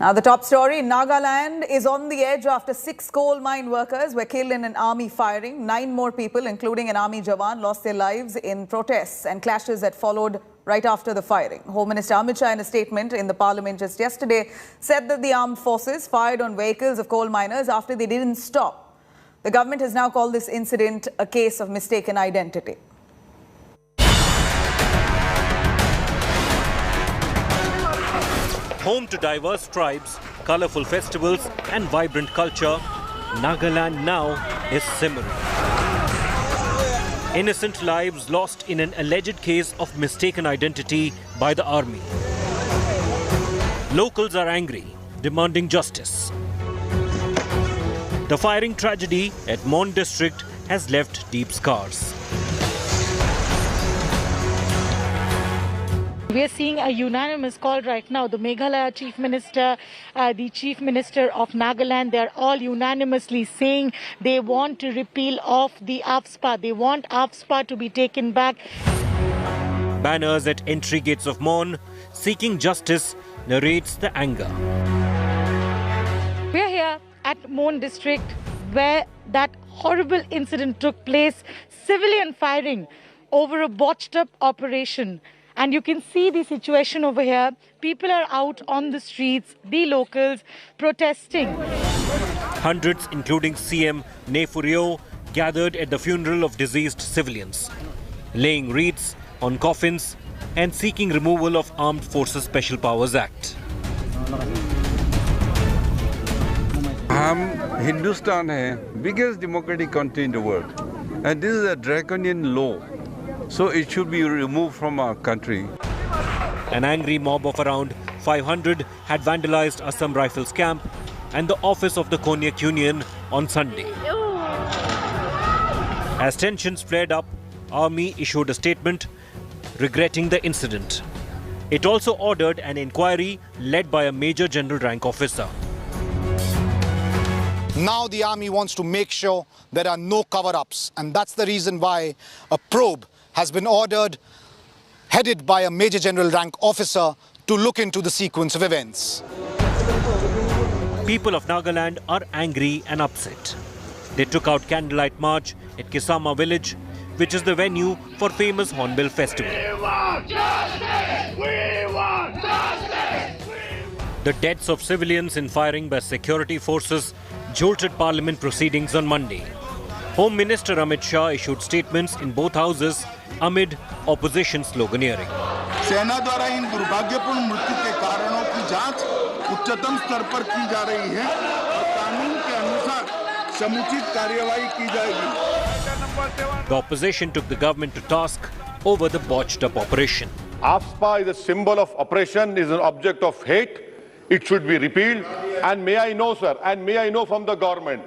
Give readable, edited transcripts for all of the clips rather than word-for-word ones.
Now, the top story, Nagaland is on the edge after 6 coal mine workers were killed in an army firing. 9 more people, including an army jawan, lost their lives in protests and clashes that followed right after the firing. Home Minister Amit Shah, in a statement in the parliament just yesterday, said that the armed forces fired on vehicles of coal miners after they didn't stop. The government has now called this incident a case of mistaken identity. Home to diverse tribes, colourful festivals and vibrant culture, Nagaland now is simmering. Innocent lives lost in an alleged case of mistaken identity by the army. Locals are angry, demanding justice. The firing tragedy at Mon district has left deep scars. We are seeing a unanimous call right now. The Meghalaya Chief Minister, the Chief Minister of Nagaland, they are all unanimously saying they want to repeal off the AFSPA. They want AFSPA to be taken back. Banners at entry gates of Mon seeking justice narrates the anger. We are here at Mon district where that horrible incident took place, civilian firing over a botched up operation. And you can see the situation over here. People are out on the streets, the locals, protesting. Hundreds, including CM Nefurio, gathered at the funeral of deceased civilians, laying wreaths on coffins and seeking removal of Armed Forces Special Powers Act. Hindustan is the biggest democratic country in the world. And this is a draconian law. So it should be removed from our country. An angry mob of around 500 had vandalized Assam Rifles camp and the office of the Konyak Union on Sunday. As tensions flared up, Army issued a statement regretting the incident. It also ordered an inquiry led by a Major General rank officer. Now the Army wants to make sure there are no cover-ups, and that's the reason why a probe has been ordered, headed by a Major General rank officer, to look into the sequence of events. People of Nagaland are angry and upset. They took out candlelight march at Kisama village, which is the venue for famous Hornbill Festival. We want justice! We want justice! The deaths of civilians in firing by security forces jolted parliament proceedings on Monday. Home Minister Amit Shah issued statements in both houses amid opposition sloganeering. सेना द्वारा इन दुर्भाग्यपूर्ण मृत्यु के कारणों की जांच उच्चतम स्तर पर की जा रही है और कानून के अनुसार समुचित कार्यवाही की जाएगी. The opposition took the government to task over the botched up operation. AFSPA is a symbol of oppression, is an object of hate. It should be repealed. And may I know, sir, and may I know from the government,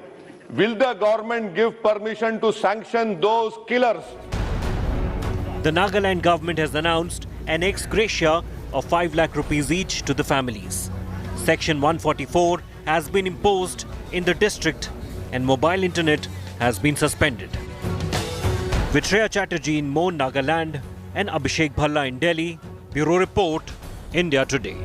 will the government give permission to sanction those killers? The Nagaland government has announced an ex gratia of 5 lakh rupees each to the families. Section 144 has been imposed in the district and mobile internet has been suspended. With Shreya Chatterjee in Mon, Nagaland and Abhishek Bhalla in Delhi, Bureau Report, India Today.